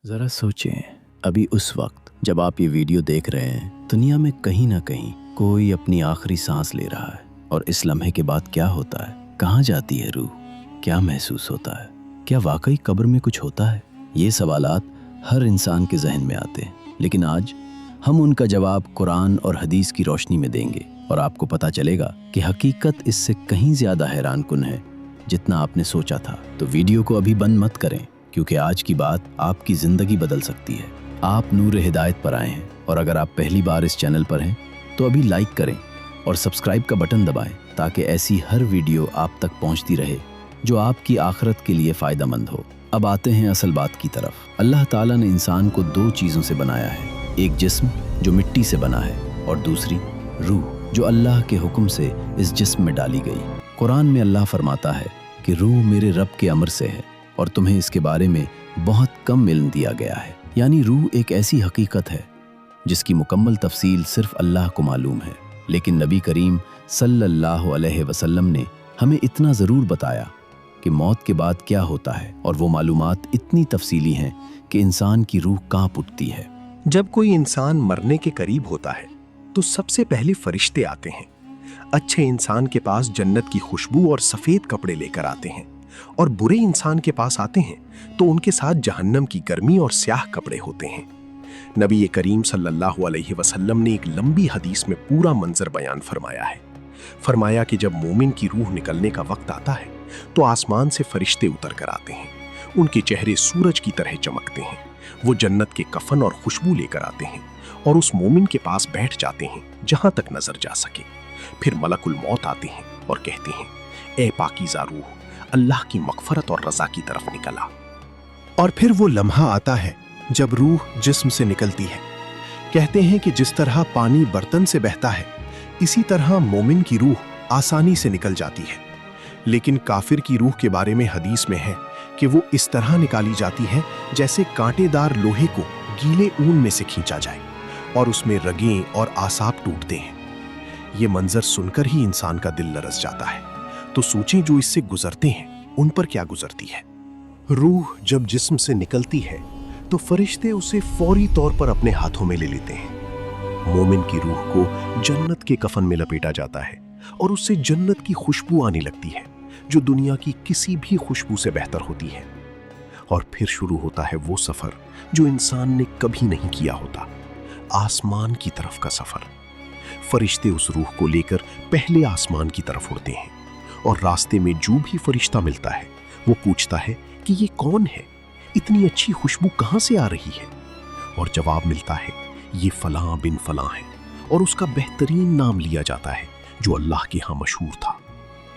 ज़रा सोचें, अभी उस वक्त जब आप ये वीडियो देख रहे हैं, दुनिया में कहीं ना कहीं कोई अपनी आखिरी सांस ले रहा है। और इस लम्हे के बाद क्या होता है? कहाँ जाती है रूह? क्या महसूस होता है? क्या वाकई कब्र में कुछ होता है? ये सवालात हर इंसान के जहन में आते हैं, लेकिन आज हम उनका जवाब कुरान और हदीस की रोशनी में देंगे और आपको पता चलेगा कि हकीकत इससे कहीं ज़्यादा हैरान कुन है जितना आपने सोचा था। तो वीडियो को अभी बंद मत करें, क्योंकि आज की बात आपकी ज़िंदगी बदल सकती है। आप नूर हिदायत पर आए हैं, और अगर आप पहली बार इस चैनल पर हैं तो अभी लाइक करें और सब्सक्राइब का बटन दबाएं, ताकि ऐसी हर वीडियो आप तक पहुंचती रहे जो आपकी आखिरत के लिए फ़ायदेमंद हो। अब आते हैं असल बात की तरफ। अल्लाह ताला ने इंसान को दो चीज़ों से बनाया है, एक जिस्म जो मिट्टी से बना है और दूसरी रूह जो अल्लाह के हुक्म से इस जिस्म में डाली गई। कुरान में अल्लाह फरमाता है कि रूह मेरे रब के अमर से है और तुम्हें इसके बारे में बहुत कम इल्म दिया गया है। यानी रूह एक ऐसी हकीकत है जिसकी मुकम्मल तफसील सिर्फ अल्लाह को मालूम है, लेकिन नबी करीम सल्लल्लाहु अलैहि वसल्लम ने हमें इतना ज़रूर बताया कि मौत के बाद क्या होता है, और वो मालूमात इतनी तफसीली हैं कि इंसान की रूह कांप उठती है। जब कोई इंसान मरने के करीब होता है तो सबसे पहले फरिश्ते आते हैं। अच्छे इंसान के पास जन्नत की खुशबू और सफ़ेद कपड़े लेकर आते हैं, और बुरे इंसान के पास आते हैं तो उनके साथ जहन्नम की गर्मी और स्याह कपड़े होते हैं। नबी करीम सल्लल्लाहु अलैहि वसल्लम ने एक लंबी हदीस में पूरा मंजर बयान फरमाया है। फरमाया कि जब मोमिन की रूह निकलने का वक्त आता है तो आसमान से फरिश्ते उतर कर आते हैं। उनके चेहरे सूरज की तरह चमकते हैं। वो जन्नत के कफन और खुशबू लेकर आते हैं और उस मोमिन के पास बैठ जाते हैं जहां तक नजर जा सके। फिर मलकुल मौत आते हैं और कहते हैं, ए पाकीज़ा रूह, अल्लाह की मग़फ़रत और रज़ा की तरफ निकला। और फिर वो लम्हा आता है जब रूह जिस्म से निकलती है। कहते हैं कि जिस तरह पानी बर्तन से बहता है, इसी तरह मोमिन की रूह आसानी से निकल जाती है। लेकिन काफिर की रूह के बारे में हदीस में है कि वो इस तरह निकाली जाती है जैसे कांटेदार लोहे को गीले ऊन में से खींचा जाए, और उसमें रगें और आसाब टूटते हैं। ये मंजर सुनकर ही इंसान का दिल लरस जाता है। तो सोचें, जो इससे गुजरते हैं उन पर क्या गुजरती है। रूह जब जिस्म से निकलती है तो फरिश्ते उसे फौरी तौर पर अपने हाथों में ले लेते हैं। मोमिन की रूह को जन्नत के कफन में लपेटा जाता है और उससे जन्नत की खुशबू आने लगती है, जो दुनिया की किसी भी खुशबू से बेहतर होती है। और फिर शुरू होता है वो सफर जो इंसान ने कभी नहीं किया होता, आसमान की तरफ का सफर। फरिश्ते उस रूह को लेकर पहले आसमान की तरफ उड़ते हैं, और रास्ते में जो भी फरिश्ता मिलता है वो पूछता है कि ये कौन है, इतनी अच्छी खुशबू कहाँ से आ रही है। और जवाब मिलता है, ये फलां बिन फलां है, और उसका बेहतरीन नाम लिया जाता है जो अल्लाह के यहाँ मशहूर था।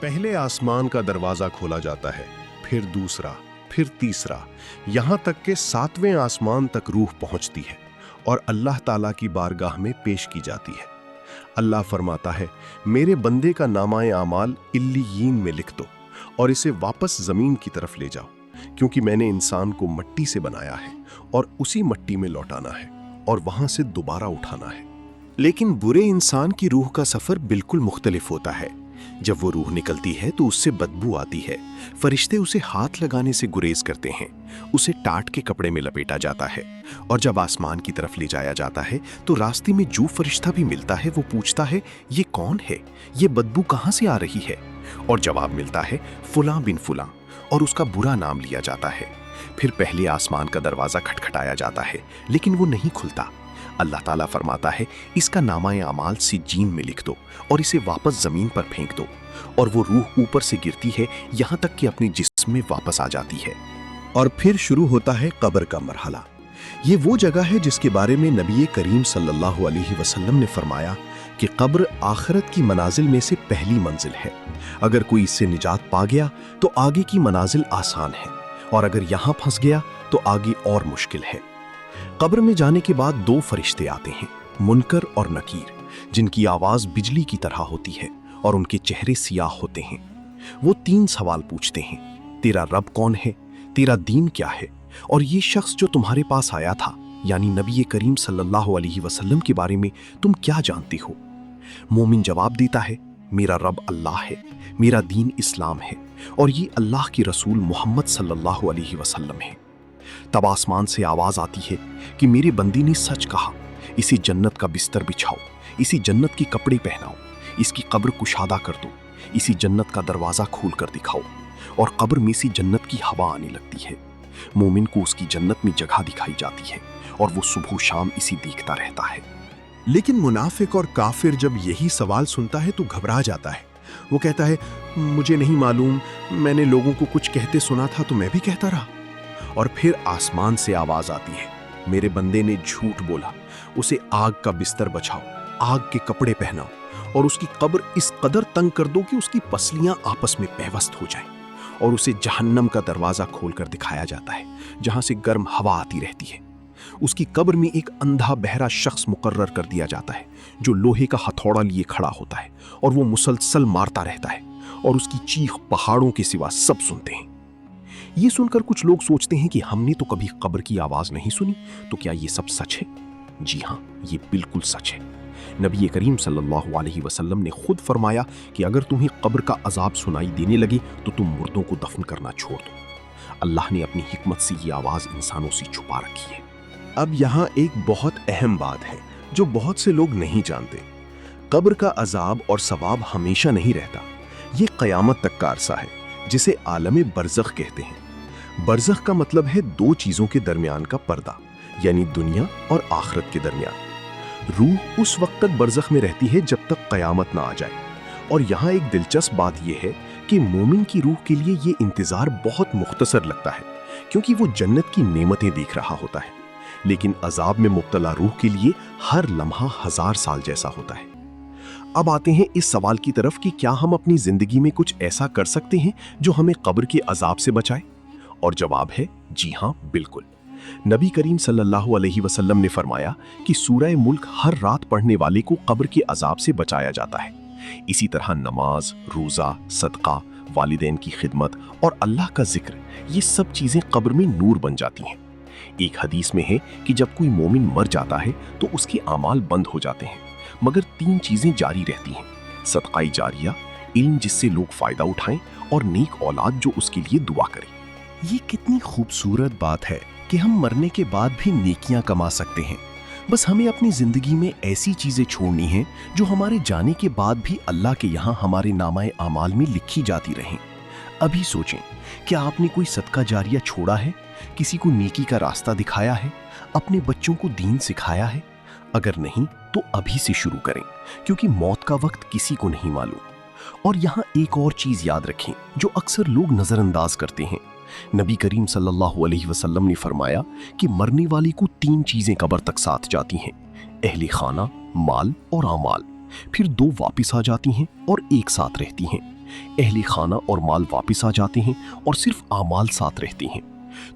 पहले आसमान का दरवाजा खोला जाता है, फिर दूसरा, फिर तीसरा, यहाँ तक के 7वें आसमान तक रूह पहुँचती है और अल्लाह ताला की बारगाह में पेश की जाती है। अल्लाह फरमाता है, मेरे बंदे का नामाए आमाल इल्लियीन में लिख दो और इसे वापस जमीन की तरफ ले जाओ, क्योंकि मैंने इंसान को मिट्टी से बनाया है और उसी मिट्टी में लौटाना है और वहां से दोबारा उठाना है। लेकिन बुरे इंसान की रूह का सफर बिल्कुल मुख्तलिफ होता है। जब वो रूह निकलती है तो उससे बदबू आती है। फरिश्ते उसे हाथ लगाने से गुरेज करते हैं। उसे टाट के कपड़े में लपेटा जाता है, और जब आसमान की तरफ ले जाया जाता है तो रास्ते में जो फरिश्ता भी मिलता है वो पूछता है, ये कौन है, ये बदबू कहाँ से आ रही है। और जवाब मिलता है, फुलां बिन फुलां, और उसका बुरा नाम लिया जाता है। फिर पहले आसमान का दरवाजा खटखटाया जाता है, लेकिन वो नहीं खुलता। अल्लाह ताला फरमाता है, इसका नामाए अमाल सिज्जीन में लिख दो और इसे वापस जमीन पर फेंक दो। और वो रूह ऊपर से गिरती है, यहाँ तक कि अपनी जिस्म में वापस आ जाती है। और फिर शुरू होता है कब्र का मरहला। ये वो जगह है जिसके बारे में नबी करीम सल्लल्लाहु अलैहि वसल्लम ने फरमाया कि कब्र आखिरत की मनाजिल में से पहली मंजिल है। अगर कोई इससे निजात पा गया तो आगे की मनाजिल आसान है, और अगर यहाँ फंस गया तो आगे और मुश्किल है। कब्र में जाने के बाद दो फरिश्ते आते हैं, मुनकर और नकीर, जिनकी आवाज बिजली की तरह होती है और उनके चेहरे सियाह होते हैं। वो 3 सवाल पूछते हैं, तेरा रब कौन है, तेरा दीन क्या है, और ये शख्स जो तुम्हारे पास आया था यानी नबी करीम सल्लल्लाहु अलैहि वसल्लम के बारे में तुम क्या जानते हो। मोमिन जवाब देता है, मेरा रब अल्लाह है, मेरा दीन इस्लाम है, और ये अल्लाह के रसूल मोहम्मद सल्लल्लाहु अलैहि वसल्लम है। तब आसमान से आवाज आती है कि मेरे बंदी ने सच कहा, इसे जन्नत का बिस्तर बिछाओ, इसी जन्नत के कपड़े पहनाओ, इसकी कब्र कुशादा कर दो, इसी जन्नत का दरवाजा खोल कर दिखाओ। और कब्र में से जन्नत की हवा आने लगती है। मोमिन को उसकी जन्नत में जगह दिखाई जाती है और वो सुबह शाम इसी देखता रहता है। लेकिन मुनाफिक और काफिर जब यही सवाल सुनता है तो घबरा जाता है। वो कहता है, मुझे नहीं मालूम, मैंने लोगों को कुछ कहते सुना था तो मैं भी कहता रहा। और फिर आसमान से आवाज आती है, मेरे बंदे ने झूठ बोला, उसे आग का बिस्तर बचाओ, आग के कपड़े पहनाओ और उसकी कब्र इस कदर तंग कर दो कि उसकी पसलियां आपस में पेवस्त हो जाएं। और उसे जहन्नम का दरवाजा खोलकर दिखाया जाता है जहां से गर्म हवा आती रहती है। उसकी कब्र में एक अंधा बहरा शख्स मुकर्रर कर दिया जाता है जो लोहे का हथौड़ा लिए खड़ा होता है और वो मुसलसल मारता रहता है और उसकी चीख पहाड़ों के सिवा सब सुनते हैं। ये सुनकर कुछ लोग सोचते हैं कि हमने तो कभी कब्र की आवाज नहीं सुनी, तो क्या ये सब सच है? जी हाँ, ये बिल्कुल सच है। नबी करीम सल्लल्लाहु अलैहि वसल्लम ने खुद फरमाया कि अगर तुम्हें कब्र का अजाब सुनाई देने लगे तो तुम मुर्दों को दफन करना छोड़ दो। अल्लाह ने अपनी हिकमत से ये आवाज इंसानों से छुपा रखी है। अब यहाँ एक बहुत अहम बात है जो बहुत से लोग नहीं जानते। कब्र का अजाब और सवाब हमेशा नहीं रहता। ये क़यामत तक का अरसा है जिसे आलम बरज़ख कहते हैं। बरज़ख का मतलब है दो चीज़ों के दरमियान का पर्दा, यानी दुनिया और आखिरत के दरमियान। रूह उस वक्त तक बरज़ख में रहती है जब तक क़यामत ना आ जाए। और यहाँ एक दिलचस्प बात यह है कि मोमिन की रूह के लिए ये इंतज़ार बहुत मुख्तसर लगता है क्योंकि वो जन्नत की नेमतें देख रहा होता है। लेकिन अजाब में मुब्तला रूह के लिए हर लम्हा 1000 साल जैसा होता है। अब आते हैं इस सवाल की तरफ कि क्या हम अपनी जिंदगी में कुछ ऐसा कर सकते हैं जो हमें कब्र के अजाब से बचाए? और जवाब है जी हाँ, बिल्कुल। नबी करीम सल्लल्लाहु अलैहि वसल्लम ने फरमाया कि सूरह मुल्क हर रात पढ़ने वाले को कब्र के अजाब से बचाया जाता है। इसी तरह नमाज, रोज़ा, सदका, वालिदैन की खिदमत और अल्लाह का जिक्र, ये सब चीज़ें कब्र में नूर बन जाती हैं। एक हदीस में है कि जब कोई मोमिन मर जाता है तो उसके आमाल बंद हो जाते हैं, मगर 3 चीज़ें जारी रहती हैं: सदकाई जारिया, इल्म जिससे लोग फ़ायदा उठाएं, और नेक औलाद जो उसके लिए दुआ करे। ये कितनी खूबसूरत बात है कि हम मरने के बाद भी नेकियां कमा सकते हैं। बस हमें अपनी जिंदगी में ऐसी चीजें छोड़नी हैं जो हमारे जाने के बाद भी अल्लाह के यहाँ हमारे नामाए आमाल में लिखी जाती रहें। अभी सोचें, क्या आपने कोई सदका जारिया छोड़ा है? किसी को नेकी का रास्ता दिखाया है? अपने बच्चों को दीन सिखाया है? अगर नहीं तो अभी से शुरू करें, क्योंकि मौत का वक्त किसी को नहीं मालूम। और यहाँ एक और चीज याद रखें जो अक्सर लोग नजरअंदाज करते हैं। नबी करीम सल्लल्लाहु अलैहि वसल्लम ने फरमाया कि मरने वाले को 3 चीजें कब्र तक साथ जाती हैं: अहले खाना, माल और आमाल। फिर 2 वापस आ जाती हैं और एक साथ रहती हैं। अहले खाना और माल वापस आ जाते हैं और सिर्फ आमाल साथ रहते हैं।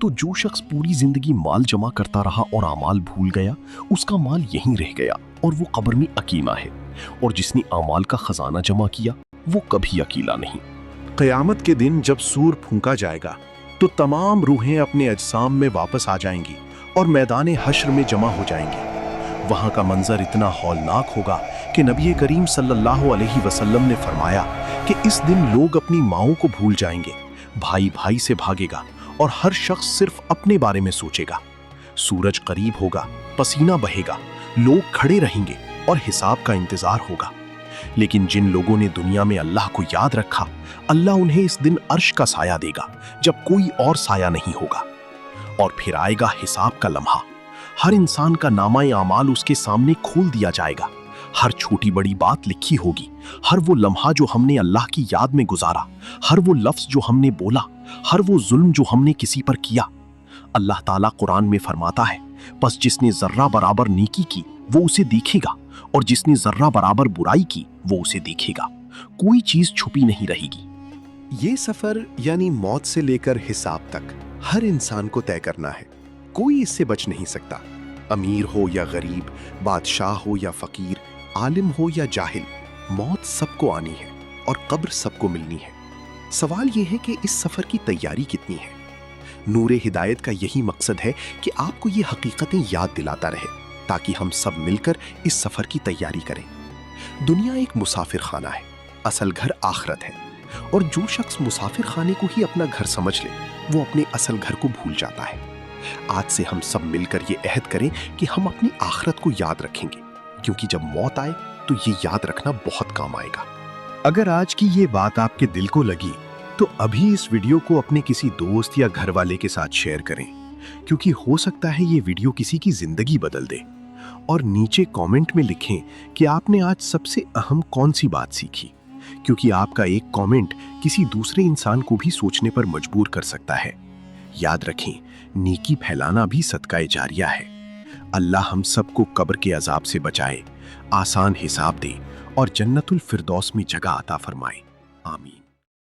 तो जो शख्स पूरी जिंदगी माल जमा करता रहा और आमाल भूल गया, उसका माल यहीं रह गया और वो कब्र में अकीला है। और जिसने आमाल का खजाना जमा किया, वो कभी अकेला नहीं। क़यामत के दिन जब सूर फूंका जाएगा तो तमाम रूहें अपने अजसाम में वापस आ जाएंगी और मैदान हश्र में जमा हो जाएंगी। वहां का मंजर इतना हौलनाक होगा कि नबी करीम सल्लल्लाहु अलैहि वसल्लम ने फरमाया कि इस दिन लोग अपनी माओं को भूल जाएंगे, भाई भाई से भागेगा और हर शख्स सिर्फ अपने बारे में सोचेगा। सूरज करीब होगा, पसीना बहेगा, लोग खड़े रहेंगे और हिसाब का इंतजार होगा। लेकिन जिन लोगों ने दुनिया में अल्लाह को याद रखा, अल्लाह उन्हें इस दिन अर्श का साया देगा जब कोई और साया नहीं होगा। और फिर आएगा हिसाब का लम्हा। हर इंसान का नामाए आमाल उसके सामने खोल दिया जाएगा। हर छोटी बड़ी बात लिखी होगी। हर वो लम्हा जो हमने अल्लाह की याद में गुजारा, हर वो लफ्ज जो हमने बोला, हर वो जुल्म जो हमने किसी पर किया। अल्लाह ताला कुरान में फरमाता है, बस जिसने जर्रा बराबर नेकी की वो उसे देखेगा और जिसने जर्रा बराबर बुराई की वो उसे देखेगा। कोई चीज छुपी नहीं रहेगी। ये सफर यानी मौत से लेकर हिसाब तक हर इंसान को तय करना है। कोई इससे बच नहीं सकता। अमीर हो या गरीब, बादशाह हो या फकीर, आलिम हो या जाहिल, मौत सबको आनी है और कब्र सबको मिलनी है। सवाल यह है कि इस सफर की तैयारी कितनी है। नूरे हिदायत का यही मकसद है कि आपको ये हकीकतें याद दिलाता रहे ताकि हम सब मिलकर इस सफर की तैयारी करें। दुनिया एक मुसाफिर खाना है, असल घर आखिरत है। और जो शख्स मुसाफिर खाने को ही अपना घर समझ ले, वो अपने असल घर को भूल जाता है। आज से हम सब मिलकर ये अहद करें कि हम अपनी आखिरत को याद रखेंगे, क्योंकि जब मौत आए तो ये याद रखना बहुत काम आएगा। अगर आज की ये बात आपके दिल को लगी तो अभी इस वीडियो को अपने किसी दोस्त या घर वाले के साथ शेयर करें, क्योंकि हो सकता है ये वीडियो किसी की जिंदगी बदल दे। और नीचे कमेंट में लिखें कि आपने आज सबसे अहम कौन सी बात सीखी, क्योंकि आपका एक कमेंट किसी दूसरे इंसान को भी सोचने पर मजबूर कर सकता है। याद रखें, नेकी फैलाना भी सदका जारिया है। अल्लाह हम सबको कब्र के अजाब से बचाए, आसान हिसाब दे और जन्नतुल फिरदौस में जगह अता फरमाए। आमीन।